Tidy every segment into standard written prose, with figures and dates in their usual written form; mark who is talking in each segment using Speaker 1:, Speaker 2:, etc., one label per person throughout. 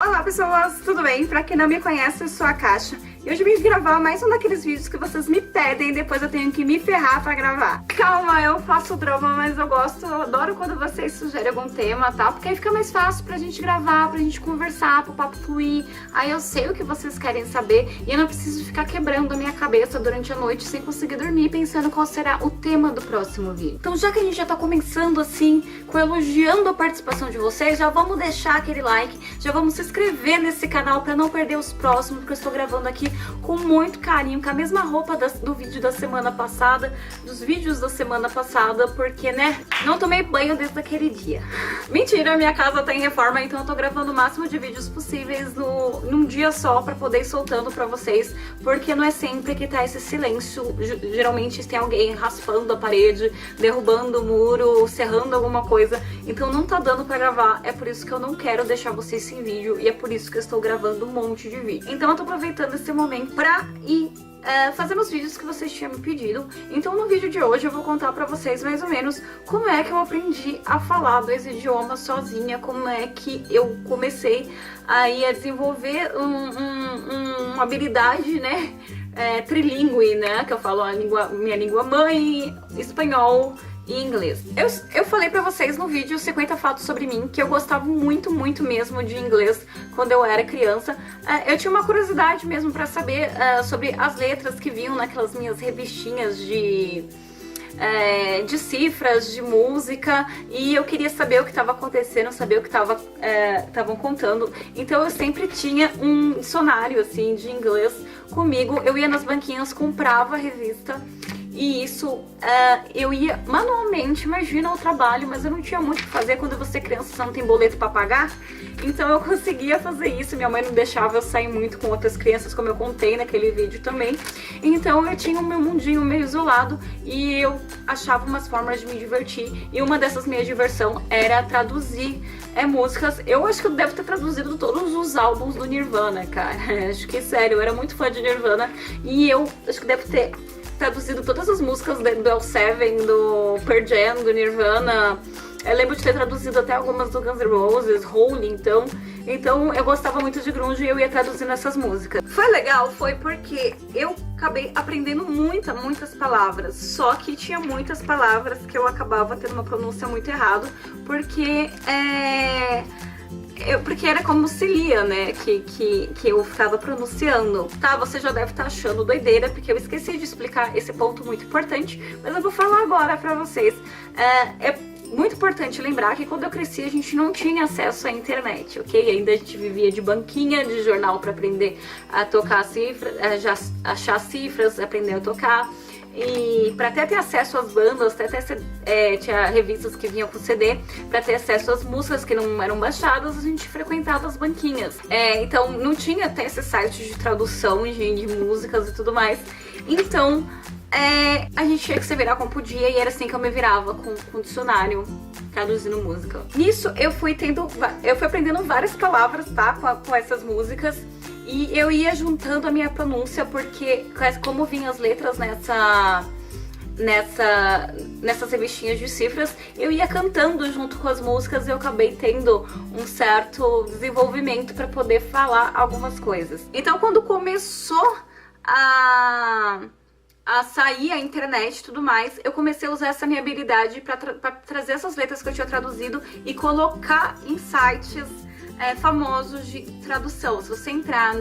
Speaker 1: Olá pessoas, tudo bem? Pra quem não me conhece, eu sou a Caixa e hoje eu vim gravar mais um daqueles vídeos que vocês me pedem e depois eu tenho que me ferrar pra gravar. Calma, eu faço drama, mas eu adoro quando vocês sugerem algum tema, tá? Porque aí fica mais fácil pra gente gravar, pra gente conversar, pro papo fluir. Aí eu sei o que vocês querem saber e eu não preciso ficar quebrando a minha cabeça durante a noite sem conseguir dormir pensando qual será o tema do próximo vídeo. Então já que a gente já tá começando assim, elogiando a participação de vocês, já vamos deixar aquele like, já vamos se inscrever nesse canal pra não perder os próximos, porque eu estou gravando aqui com muito carinho, com a mesma roupa do vídeo da semana passada, dos vídeos da semana passada, porque, né, não tomei banho desde aquele dia. Mentira, minha casa tá em reforma, então eu tô gravando o máximo de vídeos possíveis num dia só pra poder ir soltando pra vocês, porque não é sempre que tá esse silêncio, geralmente tem alguém raspando a parede, derrubando o muro, serrando alguma coisa, então não tá dando pra gravar, é por isso que eu não quero deixar vocês sem vídeo e é por isso que eu estou gravando um monte de vídeo. Então eu tô aproveitando esse momento pra ir fazendo os vídeos que vocês tinham me pedido. Então no vídeo de hoje eu vou contar pra vocês mais ou menos como é que eu aprendi a falar dois idiomas sozinha, como é que eu comecei aí a desenvolver uma habilidade, né, trilingüe, né, que eu falo minha língua mãe, espanhol e inglês. Eu falei pra vocês no vídeo 50 fatos sobre mim que eu gostava muito, muito mesmo de inglês quando eu era criança. Eu tinha uma curiosidade mesmo pra saber sobre as letras que vinham naquelas minhas revistinhas de cifras, de música, e eu queria saber o que estava acontecendo, saber o que estavam contando. Então eu sempre tinha um dicionário assim de inglês comigo. Eu ia nas banquinhas, comprava a revista. E isso, eu ia manualmente, imagina o trabalho, mas eu não tinha muito o que fazer quando você é criança, você não tem boleto pra pagar. Então eu conseguia fazer isso, minha mãe não deixava eu sair muito com outras crianças, como eu contei naquele vídeo também. Então eu tinha o meu mundinho meio isolado e eu achava umas formas de me divertir. E uma dessas minhas diversões era traduzir músicas. Eu acho que eu devo ter traduzido todos os álbuns do Nirvana, cara. Acho que, sério, eu era muito fã de Nirvana e eu acho que devo ter traduzido todas as músicas do L7, do Pearl Jam, do Nirvana. Eu lembro de ter traduzido até algumas do Guns N' Roses, Hole, então eu gostava muito de grunge e eu ia traduzindo essas músicas. Foi legal, foi porque eu acabei aprendendo muitas palavras, só que tinha muitas palavras que eu acabava tendo uma pronúncia muito errada, porque era como se lia, né, que eu ficava pronunciando. Tá, você já deve estar achando doideira, porque eu esqueci de explicar esse ponto muito importante, mas eu vou falar agora pra vocês. É muito importante lembrar que quando eu cresci a gente não tinha acesso à internet, ok? Ainda a gente vivia de banquinha, de jornal pra aprender a tocar cifras, achar cifras, aprender a tocar. E pra até ter acesso às bandas, tinha revistas que vinham com CD, pra ter acesso às músicas que não eram baixadas, a gente frequentava as banquinhas. Então não tinha até esse site de tradução de músicas e tudo mais. Então a gente tinha que se virar como podia e era assim que eu me virava com dicionário, traduzindo música. Nisso eu fui aprendendo várias palavras, tá, com essas músicas. E eu ia juntando a minha pronúncia, porque como vinham as letras nessas revistinhas de cifras, eu ia cantando junto com as músicas e eu acabei tendo um certo desenvolvimento para poder falar algumas coisas. Então quando começou a sair a internet e tudo mais, eu comecei a usar essa minha habilidade para trazer essas letras que eu tinha traduzido e colocar em sites famosos de tradução. Se você entrar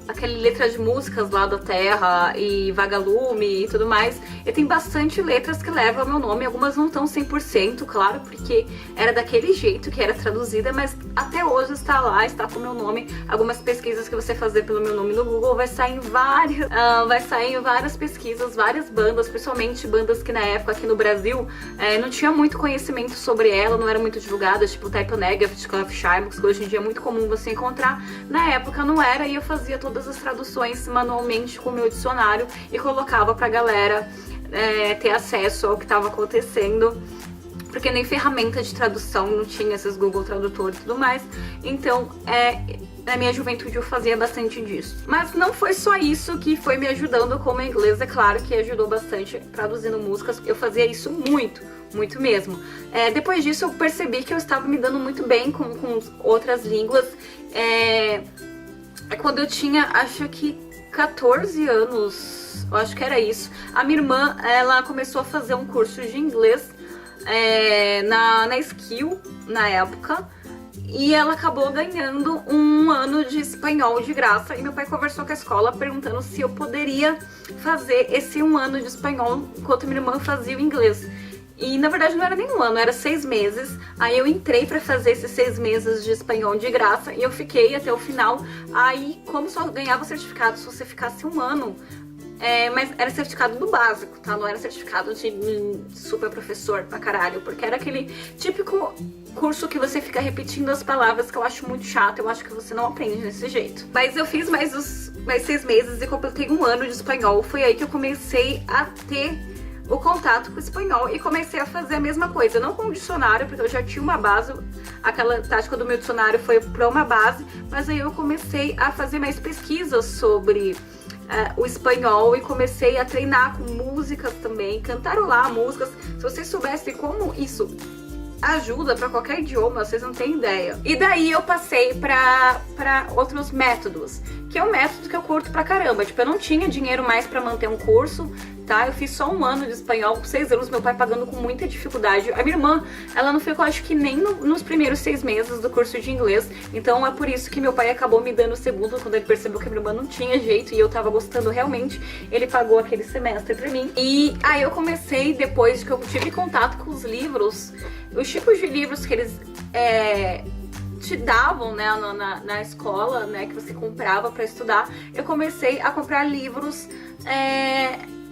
Speaker 1: aquele letra de músicas lá da Terra e Vagalume e tudo mais, e tem bastante letras que levam o meu nome. Algumas não estão 100%, claro, porque era daquele jeito que era traduzida, mas até hoje está lá, está com o meu nome. Algumas pesquisas que você fazer pelo meu nome no Google vai sair em várias pesquisas, várias bandas, principalmente bandas que na época aqui no Brasil não tinha muito conhecimento sobre ela, não era muito divulgada, tipo Type O Negative, Club Sharks, que hoje em dia é muito comum você encontrar. Na época não era, e eu fazia todas as traduções manualmente com o meu dicionário e colocava pra galera ter acesso ao que estava acontecendo, porque nem ferramenta de tradução não tinha, esses Google Tradutor e tudo mais. Então na minha juventude eu fazia bastante disso. Mas não foi só isso que foi me ajudando como inglês, é claro que ajudou bastante traduzindo músicas. Eu fazia isso muito, muito mesmo. Depois disso eu percebi que eu estava me dando muito bem com outras línguas. Quando eu tinha, acho que 14 anos, eu acho que era isso, a minha irmã, ela começou a fazer um curso de inglês na Skill, na época, e ela acabou ganhando um ano de espanhol de graça, e meu pai conversou com a escola perguntando se eu poderia fazer esse um ano de espanhol enquanto minha irmã fazia o inglês. E na verdade não era nem um ano, era 6 meses. Aí eu entrei pra fazer esses 6 meses de espanhol de graça e eu fiquei até o final. Aí, como só ganhava certificado se você ficasse um ano, mas era certificado do básico, tá? Não era certificado de super professor pra caralho, porque era aquele típico curso que você fica repetindo as palavras, que eu acho muito chato, eu acho que você não aprende desse jeito. Mas eu fiz mais 6 meses e completei um ano de espanhol. Foi aí que eu comecei a ter o contato com o espanhol e comecei a fazer a mesma coisa, não com o dicionário, porque eu já tinha uma base, aquela tática do meu dicionário foi para uma base, mas aí eu comecei a fazer mais pesquisas sobre o espanhol e comecei a treinar com músicas também, cantarolar músicas. Se vocês soubessem como isso ajuda para qualquer idioma, vocês não têm ideia. E daí eu passei para outros métodos, que é um método que eu curto pra caramba. Tipo, eu não tinha dinheiro mais para manter um curso, tá? Eu fiz só um ano de espanhol, com 6 anos, meu pai pagando com muita dificuldade. A minha irmã, ela não ficou, acho que nem nos primeiros 6 meses do curso de inglês. Então é por isso que meu pai acabou me dando o segundo, quando ele percebeu que a minha irmã não tinha jeito e eu tava gostando realmente. Ele pagou aquele semestre pra mim. E aí eu comecei, depois que eu tive contato com os livros, os tipos de livros que eles te davam, né, na escola, né, que você comprava pra estudar, eu comecei a comprar livros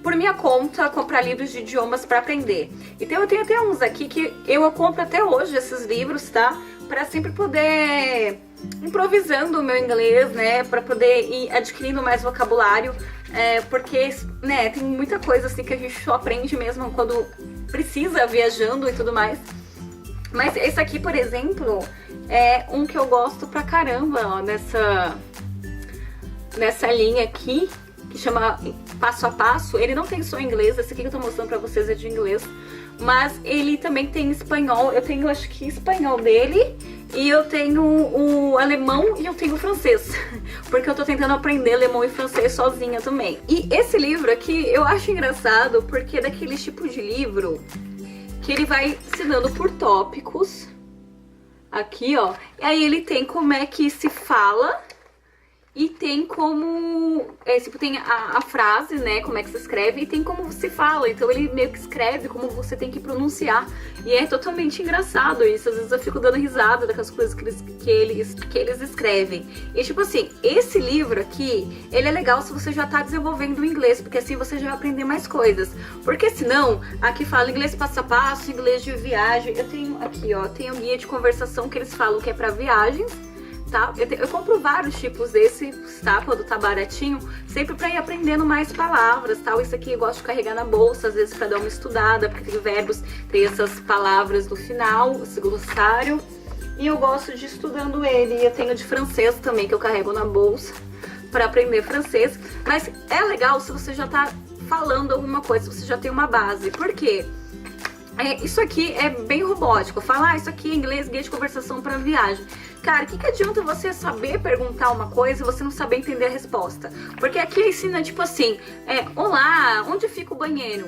Speaker 1: por minha conta, comprar livros de idiomas pra aprender. Então eu tenho até uns aqui que eu compro até hoje, esses livros, tá? Pra sempre poder improvisando o meu inglês, né, pra poder ir adquirindo mais vocabulário, porque, né, tem muita coisa assim que a gente só aprende mesmo quando precisa, viajando e tudo mais. Mas esse aqui, por exemplo, é um que eu gosto pra caramba, ó, nessa linha aqui, que chama Passo a Passo. Ele não tem só inglês, esse aqui que eu tô mostrando pra vocês é de inglês, mas ele também tem espanhol. Eu tenho, acho que, espanhol dele, e eu tenho o alemão e eu tenho o francês, porque eu tô tentando aprender alemão e francês sozinha também. E esse livro aqui eu acho engraçado, porque é daquele tipo de livro que ele vai ensinando por tópicos, aqui ó, e aí ele tem como é que se fala e tem como, tipo, tem a frase, né, como é que se escreve, e tem como se fala. Então ele meio que escreve como você tem que pronunciar, e é totalmente engraçado isso. Às vezes eu fico dando risada daquelas coisas que eles escrevem. E tipo assim, esse livro aqui, ele é legal se você já tá desenvolvendo o inglês, porque assim você já vai aprender mais coisas. Porque senão, aqui fala inglês passo a passo, inglês de viagem. Eu tenho aqui, ó, tem um guia de conversação que eles falam que é pra viagens, tá? Eu compro vários tipos desses, tá? Quando tá baratinho, sempre pra ir aprendendo mais palavras, tal. Isso aqui eu gosto de carregar na bolsa, às vezes pra dar uma estudada, porque tem verbos, tem essas palavras no final, esse glossário. E eu gosto de ir estudando ele. Eu tenho de francês também, que eu carrego na bolsa pra aprender francês. Mas é legal se você já tá falando alguma coisa, se você já tem uma base. Por quê? Isso aqui é bem robótico. Falar isso aqui é inglês, guia de conversação para viagem. Cara, o que adianta você saber perguntar uma coisa e você não saber entender a resposta? Porque aqui ensina tipo assim, olá, onde fica o banheiro?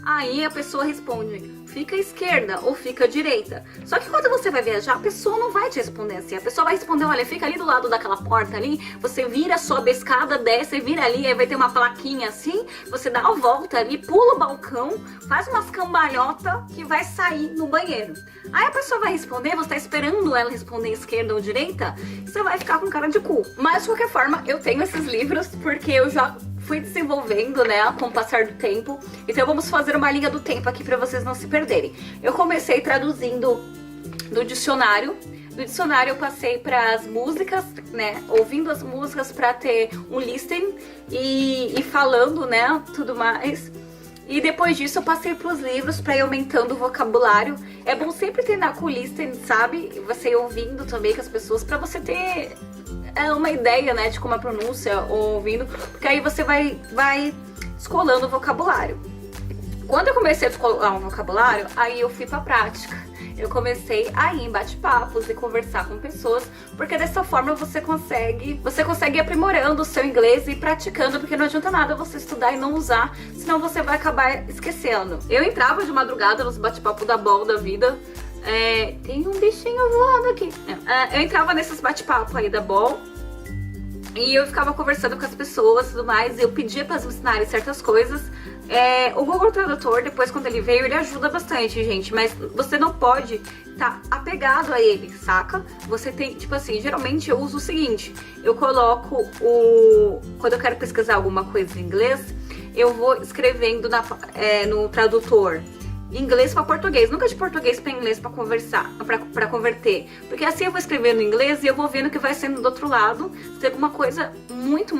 Speaker 1: Aí a pessoa responde, fica à esquerda ou fica à direita. Só que quando você vai viajar, a pessoa não vai te responder assim. A pessoa vai responder, olha, fica ali do lado daquela porta ali, você vira, sobe a escada, desce, vira ali, aí vai ter uma plaquinha assim, você dá a volta ali, pula o balcão, faz umas cambalhotas que vai sair no banheiro. Aí a pessoa vai responder, você tá esperando ela responder esquerda ou direita, você vai ficar com cara de cu. Mas de qualquer forma, eu tenho esses livros porque eu já fui desenvolvendo, né, com o passar do tempo. Então vamos fazer uma linha do tempo aqui para vocês não se perderem. Eu comecei traduzindo do dicionário. Do dicionário eu passei para as músicas, né, ouvindo as músicas para ter um listening e falando, né, tudo mais. E depois disso eu passei para os livros para ir aumentando o vocabulário. É bom sempre treinar com o listening, sabe? Você ir ouvindo também com as pessoas para você ter uma ideia, né, de como a pronúncia, ou ouvindo, porque aí você vai descolando o vocabulário. Quando eu comecei a colar um vocabulário, aí eu fui pra prática. Eu comecei a ir em bate-papos e conversar com pessoas, porque dessa forma você consegue ir aprimorando o seu inglês e praticando, porque não adianta nada você estudar e não usar, senão você vai acabar esquecendo. Eu entrava de madrugada nos bate-papos da Bol da vida. Tem um bichinho voando aqui. Eu entrava nesses bate-papos aí da Bol e eu ficava conversando com as pessoas e tudo mais, e eu pedia para elas me ensinarem certas coisas. O Google Tradutor, depois quando ele veio, ele ajuda bastante, gente, mas você não pode estar apegado a ele, saca? Você tem, tipo assim, geralmente eu uso o seguinte, eu coloco quando eu quero pesquisar alguma coisa em inglês, eu vou escrevendo no tradutor inglês para português, nunca de português para inglês para conversar, para converter, porque assim eu vou escrevendo em inglês e eu vou vendo o que vai sendo do outro lado, se tem alguma coisa muito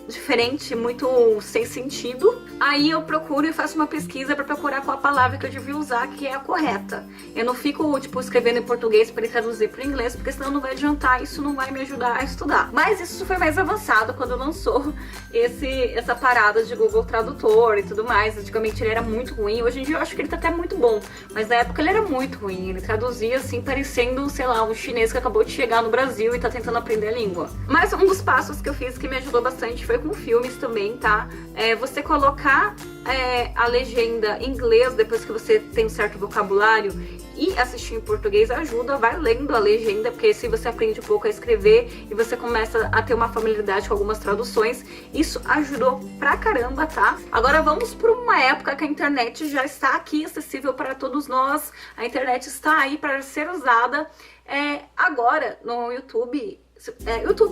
Speaker 1: diferente, muito sem sentido, aí eu procuro e faço uma pesquisa para procurar qual a palavra que eu devia usar que é a correta. Eu não fico, tipo, escrevendo em português para traduzir para o inglês, porque senão não vai adiantar, isso não vai me ajudar a estudar. Mas isso foi mais avançado quando lançou essa parada de Google Tradutor e tudo mais. Antigamente ele era muito ruim, hoje em dia eu acho que ele tá até muito bom, mas na época ele era muito ruim, ele traduzia assim, parecendo, sei lá, um chinês que acabou de chegar no Brasil e tá tentando aprender a língua. Mas um dos passos que eu fiz que me ajudou bastante foi com filmes também, tá? Você colocar a legenda em inglês depois que você tem um certo vocabulário e assistir em português ajuda, vai lendo a legenda, porque se você aprende um pouco a escrever e você começa a ter uma familiaridade com algumas traduções, isso ajudou pra caramba, tá? Agora vamos para uma época que a internet já está aqui acessível para todos nós, a internet está aí para ser usada. Agora no YouTube,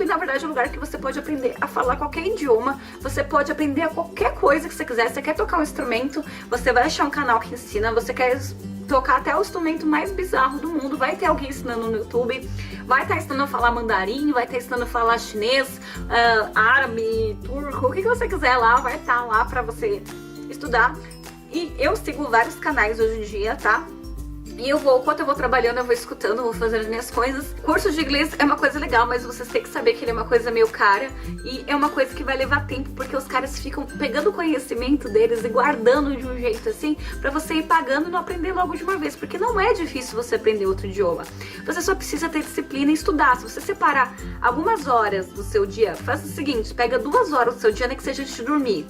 Speaker 1: na verdade, é um lugar que você pode aprender a falar qualquer idioma, você pode aprender a qualquer coisa que você quiser. Você quer tocar um instrumento, você vai achar um canal que ensina, você quer tocar até o instrumento mais bizarro do mundo, vai ter alguém ensinando no YouTube, vai estar ensinando a falar mandarim, vai estar ensinando a falar chinês, árabe, turco, o que você quiser lá, vai estar lá pra você estudar. E eu sigo vários canais hoje em dia, tá? E enquanto eu vou trabalhando, eu vou escutando, vou fazendo as minhas coisas. Curso de inglês é uma coisa legal, mas vocês têm que saber que ele é uma coisa meio cara. E é uma coisa que vai levar tempo, porque os caras ficam pegando o conhecimento deles e guardando de um jeito assim, pra você ir pagando e não aprender logo de uma vez. Porque não é difícil você aprender outro idioma. Você só precisa ter disciplina e estudar. Se você separar algumas horas do seu dia, faça o seguinte, pega 2 horas do seu dia, nem que seja antes de dormir.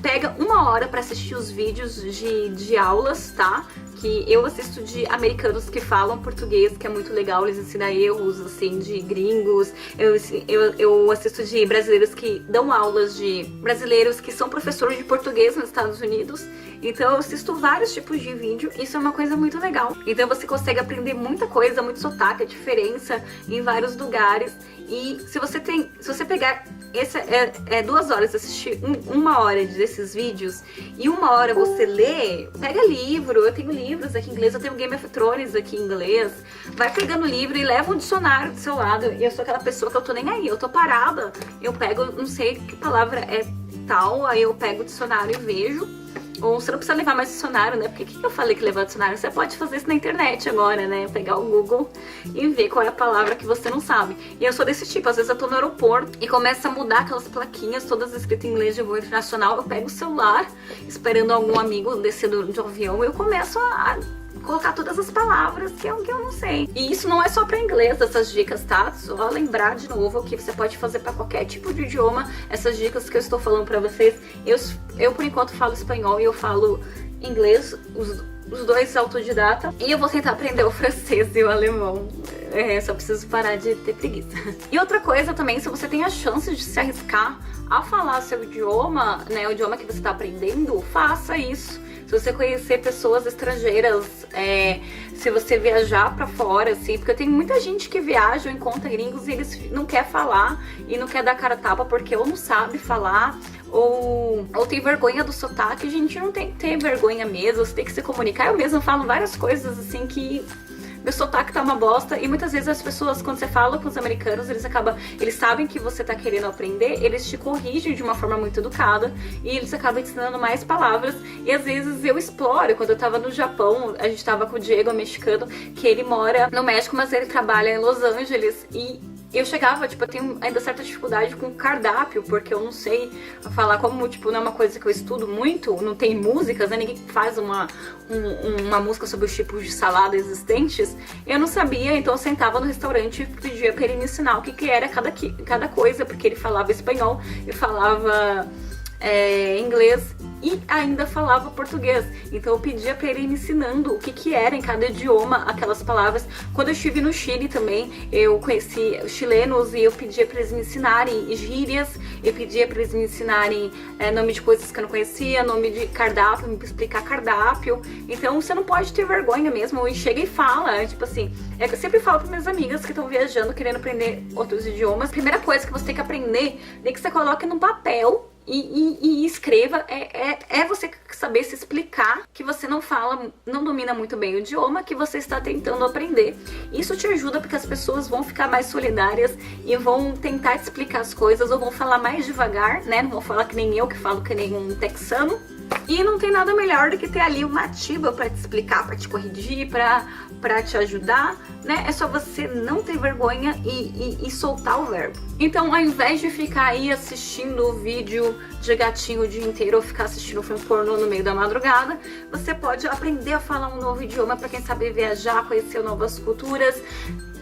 Speaker 1: Pega 1 hora pra assistir os vídeos de aulas, tá? Que eu assisto de americanos que falam português, que é muito legal, eles ensinam erros, assim, de gringos. Eu assisto de brasileiros que dão aulas, de brasileiros que são professores de português nos Estados Unidos. Então eu assisto vários tipos de vídeo, isso é uma coisa muito legal. Então você consegue aprender muita coisa, muito sotaque, a diferença em vários lugares. E se você pegar 2 horas, assistir 1 hora desses vídeos e 1 hora você lê, pega livro, eu tenho livros aqui em inglês, eu tenho Game of Thrones aqui em inglês, vai pegando livro e leva um dicionário do seu lado. E eu sou aquela pessoa que eu tô nem aí, eu tô parada, eu pego, não sei que palavra é tal, aí eu pego o dicionário e vejo. Ou você não precisa levar mais dicionário, né? Porque o que eu falei que levar dicionário? Você pode fazer isso na internet agora, né? Pegar o Google e ver qual é a palavra que você não sabe. E eu sou desse tipo, às vezes eu tô no aeroporto e começa a mudar aquelas plaquinhas todas escritas em inglês de voo internacional. Eu pego o celular, esperando algum amigo descer do avião, e eu começo a colocar todas as palavras que eu não sei. E isso não é só para inglês, essas dicas, tá? Só lembrar de novo que você pode fazer para qualquer tipo de idioma. Essas dicas que eu estou falando para vocês, eu por enquanto falo espanhol e eu falo inglês, os dois autodidata. E eu vou tentar aprender o francês e o alemão. Só preciso parar de ter preguiça. E outra coisa também, se você tem a chance de se arriscar a falar seu idioma, né, o idioma que você está aprendendo, faça isso. Se você conhecer pessoas estrangeiras, se você viajar pra fora, assim, porque tem muita gente que viaja, encontra gringos e eles não quer falar e não quer dar cara a tapa porque ou não sabe falar ou tem vergonha do sotaque. Gente, não tem que ter vergonha mesmo, você tem que se comunicar. Eu mesma falo várias coisas assim que meu sotaque tá uma bosta, e muitas vezes as pessoas, quando você fala com os americanos, eles sabem que você tá querendo aprender, eles te corrigem de uma forma muito educada, e eles acabam ensinando mais palavras. E às vezes eu exploro. Quando eu tava no Japão, a gente tava com o Diego, mexicano, que ele mora no México, mas ele trabalha em Los Angeles, e eu chegava, tipo, eu tenho ainda certa dificuldade com cardápio, porque eu não sei falar, como, tipo, não é uma coisa que eu estudo muito, não tem músicas, né? Ninguém faz uma música sobre os tipos de salada existentes. Eu não sabia, então eu sentava no restaurante e pedia pra ele me ensinar o que era cada coisa, porque ele falava espanhol, eu falava inglês e ainda falava português. Então eu pedia pra ele me ensinando o que era em cada idioma aquelas palavras. Quando eu estive no Chile também, eu conheci os chilenos e eu pedia pra eles me ensinarem gírias, eu pedia pra eles me ensinarem nome de coisas que eu não conhecia, nome de cardápio, me explicar cardápio. Então você não pode ter vergonha mesmo, e chega e fala, tipo assim, eu sempre falo para minhas amigas que estão viajando, querendo aprender outros idiomas, a primeira coisa que você tem que aprender é que você coloque num papel e escreva, é você saber se explicar que você não domina muito bem o idioma que você está tentando aprender. Isso te ajuda porque as pessoas vão ficar mais solidárias e vão tentar te explicar as coisas, ou vão falar mais devagar, né? Não vão falar que nem eu, que falo que nem um texano. E não tem nada melhor do que ter ali uma ativa pra te explicar, pra te corrigir, pra te ajudar, né? É só você não ter vergonha e soltar o verbo. Então, ao invés de ficar aí assistindo o vídeo de gatinho o dia inteiro ou ficar assistindo filme pornô no meio da madrugada, você pode aprender a falar um novo idioma pra quem sabe viajar, conhecer novas culturas,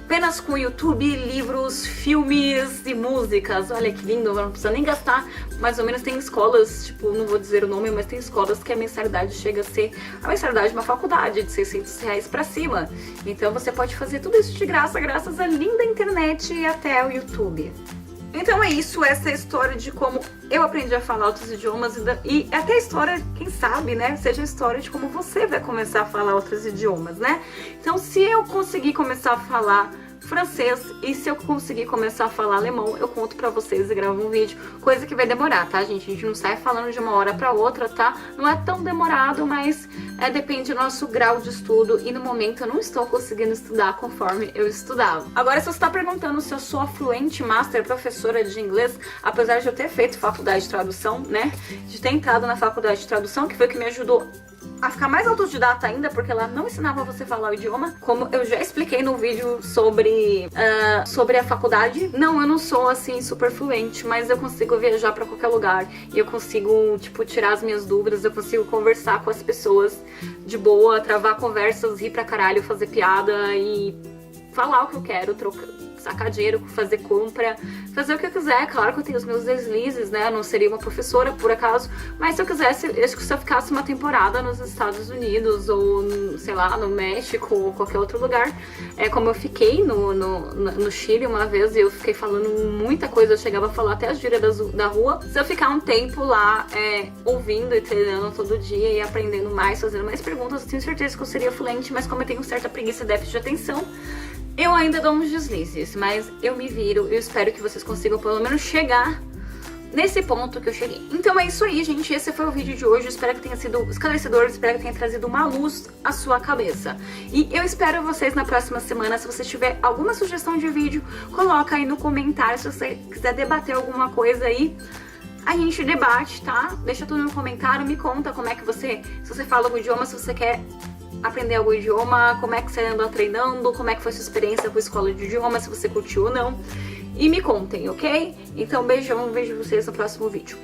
Speaker 1: apenas com YouTube, livros, filmes e músicas. Olha que lindo, não precisa nem gastar. Mais ou menos tem escolas, tipo, não vou dizer o nome, mas tem escolas que a mensalidade chega a ser a mensalidade de uma faculdade, de R$600 pra cima. Então você pode fazer tudo isso de graça, graças à linda internet e até o YouTube. Então é isso, essa é a história de como eu aprendi a falar outros idiomas e até a história, quem sabe, né, seja a história de como você vai começar a falar outros idiomas, né? Então se eu conseguir começar a falar francês e se eu conseguir começar a falar alemão, eu conto pra vocês e gravo um vídeo, coisa que vai demorar, tá, gente? A gente não sai falando de uma hora pra outra, tá? Não é tão demorado, mas depende do nosso grau de estudo e no momento eu não estou conseguindo estudar conforme eu estudava. Agora, se você tá perguntando se eu sou a fluente master professora de inglês, apesar de eu ter feito faculdade de tradução, né, de ter entrado na faculdade de tradução, que foi o que me ajudou a ficar mais autodidata ainda, porque ela não ensinava você a falar o idioma, como eu já expliquei no vídeo sobre a faculdade. Não, eu não sou assim super fluente, mas eu consigo viajar pra qualquer lugar e eu consigo, tipo, tirar as minhas dúvidas, eu consigo conversar com as pessoas de boa, travar conversas, rir pra caralho, fazer piada e falar o que eu quero, sacar dinheiro, fazer compra, fazer o que eu quiser. Claro que eu tenho os meus deslizes, né? Eu não seria uma professora, por acaso, mas se eu quisesse, acho que se eu ficasse uma temporada nos Estados Unidos ou, sei lá, no México ou qualquer outro lugar, como eu fiquei no Chile uma vez e eu fiquei falando muita coisa, eu chegava a falar até as gírias da rua. Se eu ficar um tempo lá ouvindo e treinando todo dia e aprendendo mais, fazendo mais perguntas, eu tenho certeza que eu seria fluente, mas como eu tenho certa preguiça e déficit de atenção, eu ainda dou uns deslizes, mas eu me viro. Eu espero que vocês consigam pelo menos chegar nesse ponto que eu cheguei. Então é isso aí, gente. Esse foi o vídeo de hoje. Espero que tenha sido esclarecedor, espero que tenha trazido uma luz à sua cabeça. E eu espero vocês na próxima semana. Se você tiver alguma sugestão de vídeo, coloca aí no comentário. Se você quiser debater alguma coisa aí, a gente debate, tá? Deixa tudo no comentário, me conta como é que se você fala algum idioma, se você quer aprender algum idioma, como é que você andou treinando, como é que foi sua experiência com a escola de idioma, se você curtiu ou não. E me contem, ok? Então beijão, vejo vocês no próximo vídeo.